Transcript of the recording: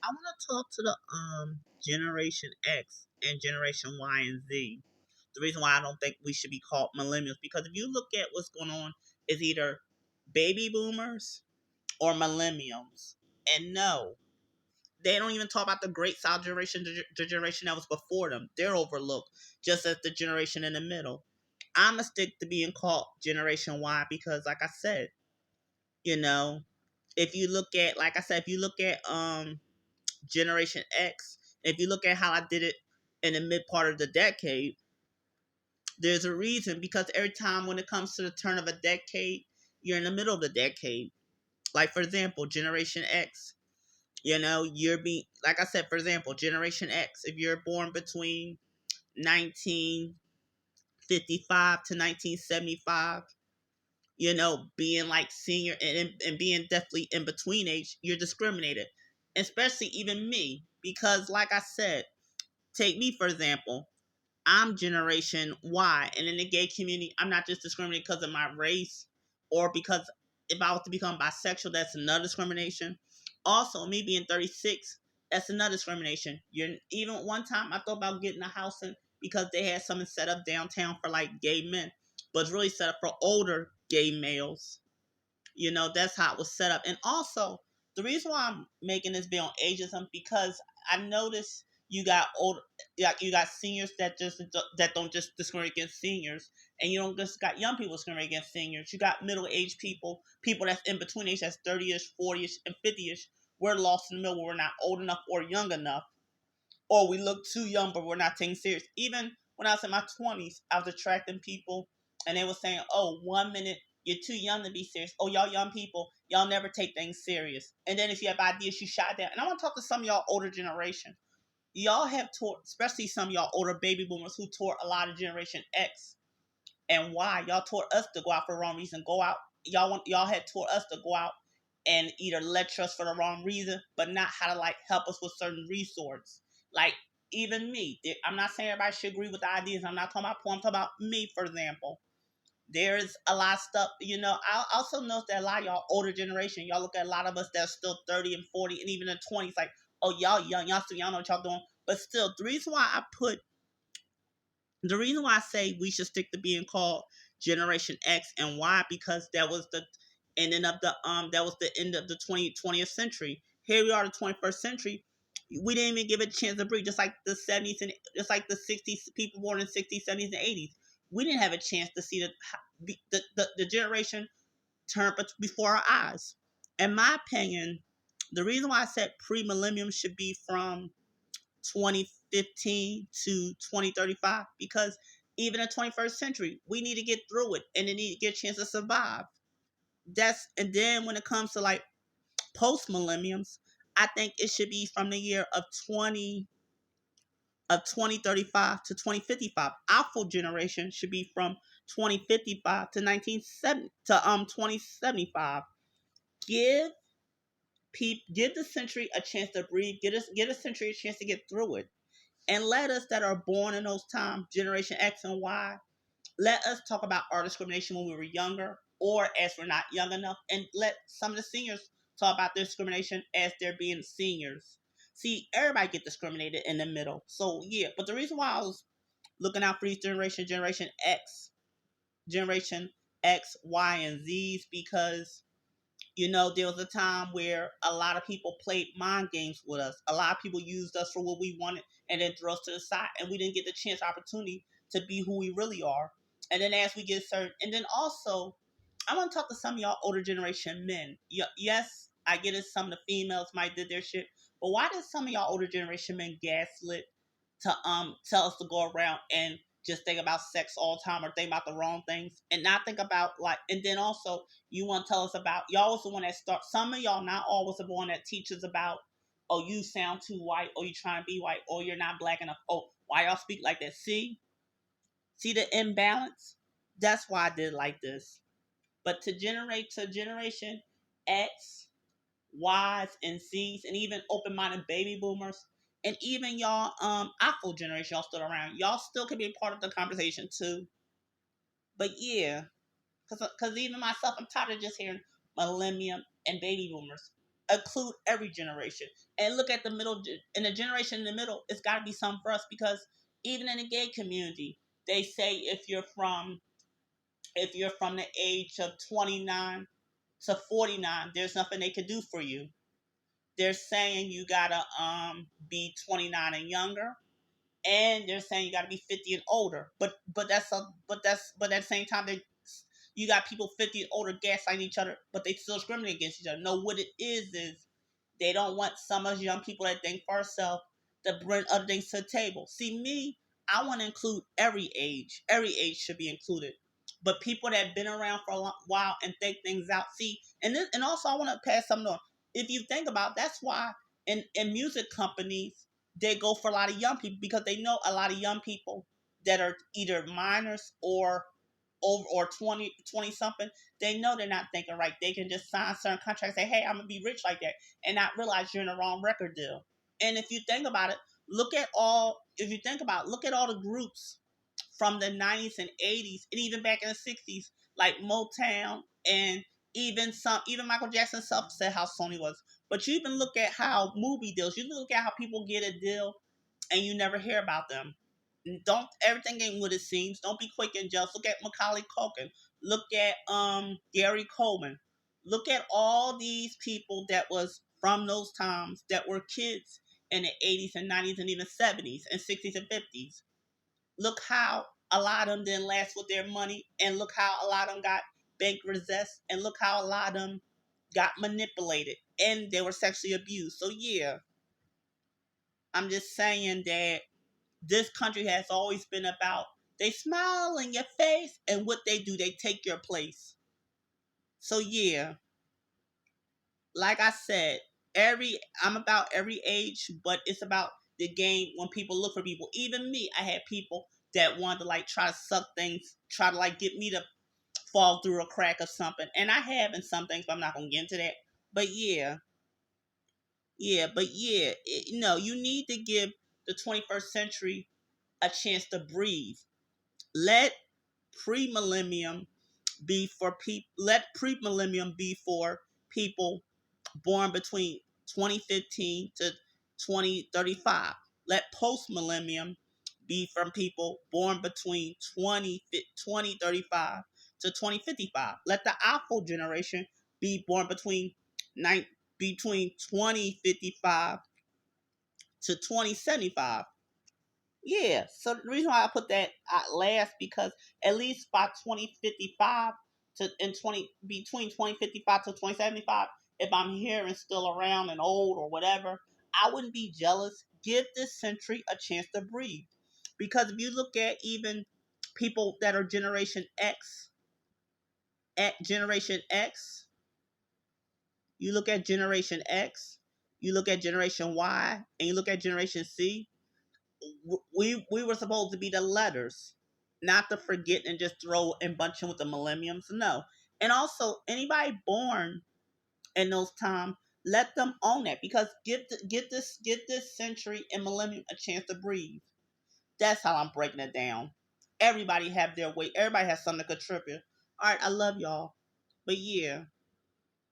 I want to talk to the Generation X and Generation Y and Z. The reason why I don't think we should be called millennials, because if you look at what's going on, is either baby boomers or millennials. And no, they don't even talk about the great silent generation, the generation that was before them. They're overlooked, just as the generation in the middle. I'm a stick to being called Generation Y because, like I said, you know, if you look at, like I said, if you look at Generation X, if you look at how I did it in the mid part of the decade, there's a reason, because every time when it comes to the turn of a decade, you're in the middle of the decade. Like, for example, Generation X, you're being, like I said, for example, Generation X, if you're born between 1955 to 1975, being like senior and being definitely in between age, you're discriminated. Especially even me, because like I said, take me for example. I'm Generation Y, and in the gay community, I'm not just discriminated because of my race, or because if I was to become bisexual, that's another discrimination. Also, me being 36, that's another discrimination. You're even one time I thought about getting a house in because they had something set up downtown for like gay men, but it's really set up for older gay males. That's how it was set up. And also, the reason why I'm making this video on ageism, because I noticed you got old, like you got seniors that don't just discriminate against seniors, and you don't just got young people discriminate against seniors. You got middle aged people, people that's in between age, that's 30ish, 40ish, and 50ish. We're lost in the middle. Where we're not old enough or young enough, or we look too young, but we're not taken serious. Even when I was in my 20s, I was attracting people, and they were saying, "Oh, 1 minute you're too young to be serious. Oh, y'all young people, y'all never take things serious." And then if you have ideas, you shot down. And I want to talk to some of y'all older generation. Y'all have taught, especially some of y'all older baby boomers who taught a lot of Generation X and Y. Y'all taught us to go out for the wrong reason. Go out. Y'all had taught us to go out and either lecture us for the wrong reason, but not how to like help us with certain resources. Like even me, I'm not saying everybody should agree with the ideas. I'm not talking about porn. I'm talking about me, for example. There's a lot of stuff, I also notice that a lot of y'all older generation, y'all look at a lot of us that's still 30 and 40 and even in 20s, like, oh, y'all young, y'all still, y'all know what y'all doing. But still, the reason why I say we should stick to being called Generation X and Y, because that was the ending of the end of the 20th century. Here we are, the 21st century. We didn't even give it a chance to breathe. Just like the 70s and just like the 60s, people born in 60s, 70s, and 80s. We didn't have a chance to see the generation turn before our eyes. In my opinion, the reason why I said pre-millennium should be from 2015 to 2035, because even in the 21st century, we need to get through it and they need to get a chance to survive. And then when it comes to like post millenniums, I think it should be from the year of 2035 to 2055. Our full generation should be from 2055 to 1970 to 2075. Give give the century a chance to breathe. Get a century a chance to get through it. And let us that are born in those times, Generation X and Y, let us talk about our discrimination when we were younger, or as we're not young enough, and let some of the seniors talk about their discrimination as they're being seniors. See, everybody get discriminated in the middle. So yeah, but the reason why I was looking out for each generation, Generation X, Y, and Z's, because there was a time where a lot of people played mind games with us. A lot of people used us for what we wanted and then threw us to the side, and we didn't get the chance, opportunity to be who we really are. And then as we get certain, and then also, I want to talk to some of y'all older generation men. Yes, I get it. Some of the females might did their shit, but why did some of y'all older generation men gaslit to tell us to go around and just think about sex all the time, or think about the wrong things and not think about like, and then also you want to tell us about, y'all was the one that start, some of y'all, not always the one that teaches about, oh, you sound too white, or you trying to be white, or you're not black enough, oh, why y'all speak like that. See the imbalance. That's why I did it like this. But to generation X, Y's, and Z's, and even open-minded baby boomers, and even y'all Apple generation, y'all still around. Y'all still can be a part of the conversation too. But yeah, because even myself, I'm tired of just hearing millennium and baby boomers. include every generation and look at the middle. In the generation in the middle, it's got to be something for us because even in the gay community, they say if you're from the age of 29 to 49, there's nothing they can do for you. They're saying you gotta be 29 and younger, and they're saying you gotta be 50 and older. But at the same time, you got people 50 and older gaslighting each other, but they still discriminate against each other. No, what it is they don't want some of us young people that think for ourselves to bring other things to the table. See, me, I want to include every age. Every age should be included. But people that have been around for a while and think things out. See, and also I want to pass something on. If you think about it, that's why in music companies they go for a lot of young people because they know a lot of young people that are either minors or over or 20 something, they know they're not thinking right. They can just sign certain contracts, say, hey, I'm gonna be rich like that, and not realize you're in the wrong record deal. And if you think about it, look at all the groups from the 90s and 80s and even back in the 60s, like Motown and even Michael Jackson himself said how Sony was. But you even look at how movie deals, you look at how people get a deal and you never hear about them. Don't everything ain't what it seems. Don't be quick and jealous. Look at Macaulay Culkin. Look at Gary Coleman. Look at all these people that was from those times that were kids in the 80s and 90s and even 70s and 60s and 50s. Look how a lot of them didn't last with their money, and look how a lot of them got bank repossessed, and look how a lot of them got manipulated and they were sexually abused. So yeah, I'm just saying that this country has always been about they smile in your face and what they do, they take your place. So yeah, like I said, every I'm about every age, but it's about the game when people look for people. Even me, I had people that wanted to like try to suck things, try to like get me to fall through a crack or something. And I have in some things, but I'm not gonna get into that. But no, you need to give the 21st century a chance to breathe. Let pre-millennium be for people. Let pre-millennium be for people born between 2015 to 2035. Let post-millennium be from people born between 2035 to 2055. Let the alpha generation be born between 2055 to 2075. Yeah, so the reason why I put that at last because at least by 2055 to in 20 between 2055 to 2075, if I'm here and still around and old or whatever, I wouldn't be jealous. Give this century a chance to breathe, because if you look at even people that are Generation X, you look at Generation X, you look at Generation Y, and you look at Generation C, we were supposed to be the letters, not to forget and just throw and bunch in with the millenniums. No, and also anybody born in those times, let them own that because get this century and millennium a chance to breathe. That's how I'm breaking it down. Everybody have their way. Everybody has something to contribute. All right, I love y'all, but yeah.